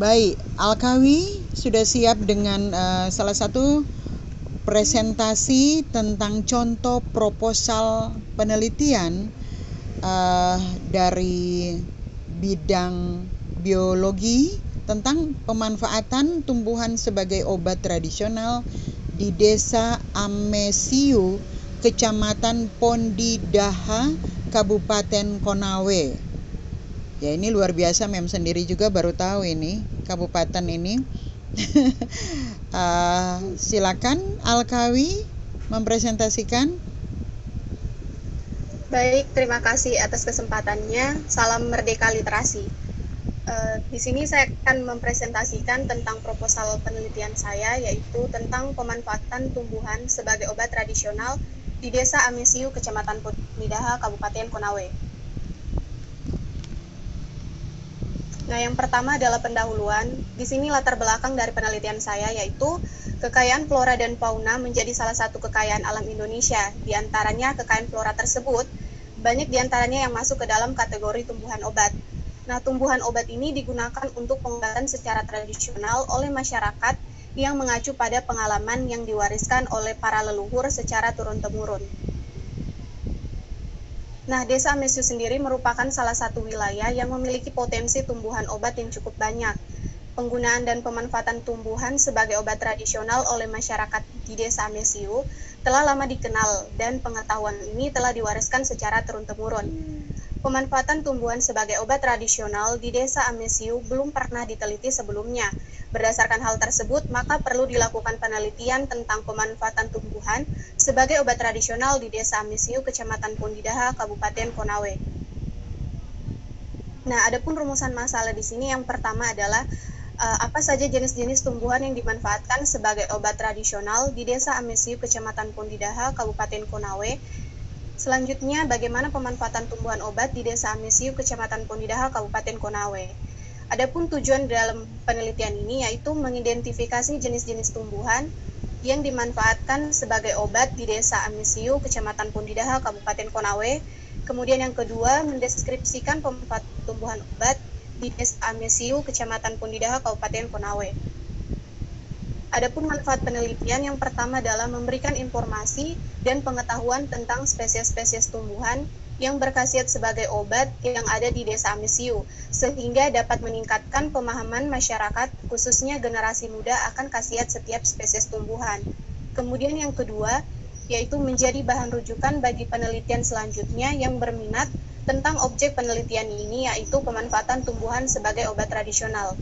Baik, Alkawi sudah siap dengan salah satu presentasi tentang contoh proposal penelitian dari bidang biologi tentang pemanfaatan tumbuhan sebagai obat tradisional di Desa Amesiu, Kecamatan Pondidaha, Kabupaten Konawe. Ya, ini luar biasa, Mem sendiri juga baru tahu ini kabupaten ini. Silakan Alkawi mempresentasikan. Baik, terima kasih atas kesempatannya. Salam Merdeka Literasi. Di sini saya akan mempresentasikan tentang proposal penelitian saya, yaitu tentang pemanfaatan tumbuhan sebagai obat tradisional di Desa Amesiu, Kecamatan Pondidaha, Kabupaten Konawe. Nah, yang pertama adalah pendahuluan. Di sini latar belakang dari penelitian saya, yaitu kekayaan flora dan fauna menjadi salah satu kekayaan alam Indonesia. Di antaranya kekayaan flora tersebut, banyak di antaranya yang masuk ke dalam kategori tumbuhan obat. Nah, tumbuhan obat ini digunakan untuk pengobatan secara tradisional oleh masyarakat yang mengacu pada pengalaman yang diwariskan oleh para leluhur secara turun-temurun. Nah, Desa Amesiu sendiri merupakan salah satu wilayah yang memiliki potensi tumbuhan obat yang cukup banyak. Penggunaan dan pemanfaatan tumbuhan sebagai obat tradisional oleh masyarakat di Desa Amesiu telah lama dikenal dan pengetahuan ini telah diwariskan secara turun-temurun. Pemanfaatan tumbuhan sebagai obat tradisional di Desa Amesiu belum pernah diteliti sebelumnya. Berdasarkan hal tersebut, maka perlu dilakukan penelitian tentang pemanfaatan tumbuhan sebagai obat tradisional di Desa Amesiu, Kecamatan Pondidaha, Kabupaten Konawe. Nah, adapun rumusan masalah di sini yang pertama adalah apa saja jenis-jenis tumbuhan yang dimanfaatkan sebagai obat tradisional di Desa Amesiu, Kecamatan Pondidaha, Kabupaten Konawe. Selanjutnya, bagaimana pemanfaatan tumbuhan obat di Desa Amesiu, Kecamatan Pondidaha, Kabupaten Konawe. Adapun tujuan dalam penelitian ini yaitu mengidentifikasi jenis-jenis tumbuhan yang dimanfaatkan sebagai obat di Desa Amesiu, Kecamatan Pondidaha, Kabupaten Konawe. Kemudian yang kedua, mendeskripsikan pemanfaatan tumbuhan obat di Desa Amesiu, Kecamatan Pondidaha, Kabupaten Konawe. Adapun manfaat penelitian yang pertama adalah memberikan informasi dan pengetahuan tentang spesies-spesies tumbuhan yang berkhasiat sebagai obat yang ada di Desa Amesiu, sehingga dapat meningkatkan pemahaman masyarakat, khususnya generasi muda akan khasiat setiap spesies tumbuhan. Kemudian yang kedua, yaitu menjadi bahan rujukan bagi penelitian selanjutnya yang berminat tentang objek penelitian ini, yaitu pemanfaatan tumbuhan sebagai obat tradisional.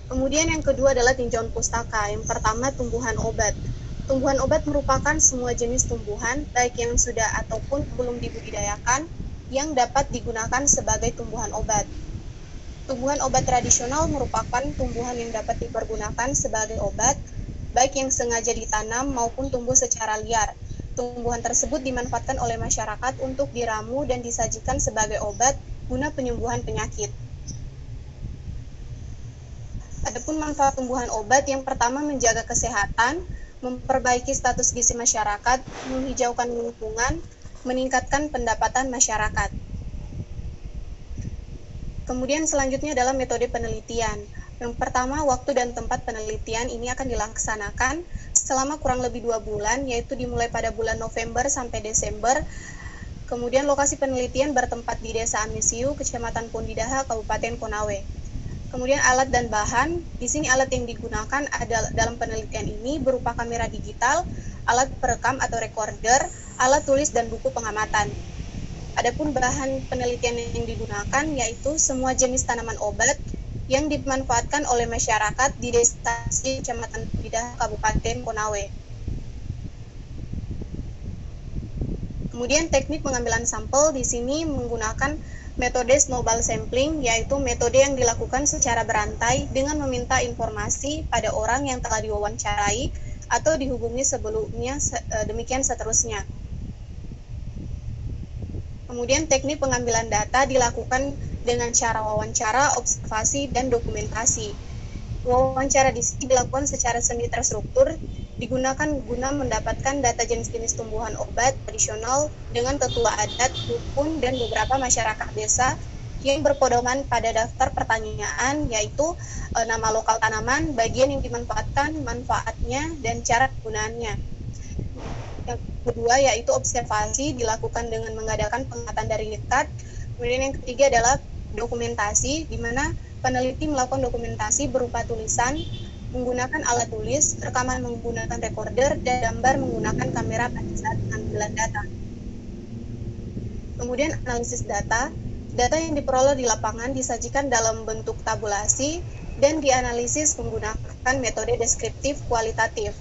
Kemudian yang kedua adalah tinjauan pustaka. Yang pertama, tumbuhan obat. Tumbuhan obat merupakan semua jenis tumbuhan, baik yang sudah ataupun belum dibudidayakan, yang dapat digunakan sebagai tumbuhan obat. Tumbuhan obat tradisional merupakan tumbuhan yang dapat dipergunakan sebagai obat, baik yang sengaja ditanam maupun tumbuh secara liar. Tumbuhan tersebut dimanfaatkan oleh masyarakat untuk diramu dan disajikan sebagai obat guna penyembuhan penyakit. Adapun manfaat tumbuhan obat, yang pertama menjaga kesehatan, memperbaiki status gizi masyarakat, menghijaukan lingkungan, meningkatkan pendapatan masyarakat. Kemudian selanjutnya adalah metode penelitian. Yang pertama, waktu dan tempat penelitian ini akan dilaksanakan selama kurang lebih 2 bulan, yaitu dimulai pada bulan November sampai Desember. Kemudian lokasi penelitian bertempat di Desa Amesiu, Kecamatan Pondidaha, Kabupaten Konawe. Kemudian alat dan bahan, di sini alat yang digunakan dalam penelitian ini berupa kamera digital, alat perekam atau recorder, alat tulis dan buku pengamatan. Adapun bahan penelitian yang digunakan yaitu semua jenis tanaman obat yang dimanfaatkan oleh masyarakat di Desa Kecamatan Pondidaha, Kabupaten Konawe. Kemudian teknik pengambilan sampel di sini menggunakan metode snowball sampling, yaitu metode yang dilakukan secara berantai dengan meminta informasi pada orang yang telah diwawancarai atau dihubungi sebelumnya, demikian seterusnya. Kemudian teknik pengambilan data dilakukan dengan cara wawancara, observasi, dan dokumentasi. Wawancara di sini dilakukan secara semi terstruktur, digunakan guna mendapatkan data jenis-jenis tumbuhan obat tradisional dengan tetua adat, dukun, dan beberapa masyarakat desa yang berpedoman pada daftar pertanyaan, yaitu nama lokal tanaman, bagian yang dimanfaatkan, manfaatnya, dan cara penggunaannya. Yang kedua yaitu observasi, dilakukan dengan mengadakan pengamatan dari dekat. Kemudian yang ketiga adalah dokumentasi, di mana peneliti melakukan dokumentasi berupa tulisan, menggunakan alat tulis, rekaman menggunakan recorder, dan gambar menggunakan kamera pada saat pengambilan data. Kemudian analisis data. Data yang diperoleh di lapangan disajikan dalam bentuk tabulasi dan dianalisis menggunakan metode deskriptif kualitatif.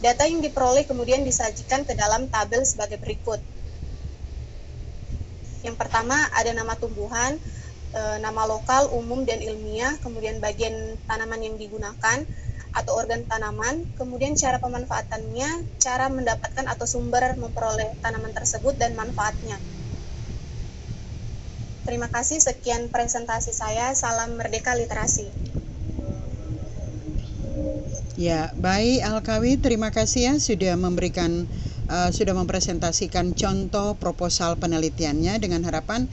Data yang diperoleh kemudian disajikan ke dalam tabel sebagai berikut. Yang pertama ada nama tumbuhan, nama lokal, umum, dan ilmiah, kemudian bagian tanaman yang digunakan atau organ tanaman, kemudian cara pemanfaatannya, cara mendapatkan atau sumber memperoleh tanaman tersebut, dan manfaatnya. Terima kasih, sekian presentasi saya. Salam Merdeka Literasi. Ya, baik Alkawi, terima kasih ya sudah mempresentasikan contoh proposal penelitiannya dengan harapan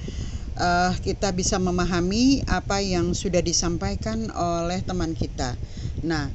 kita bisa memahami apa yang sudah disampaikan oleh teman kita. Nah,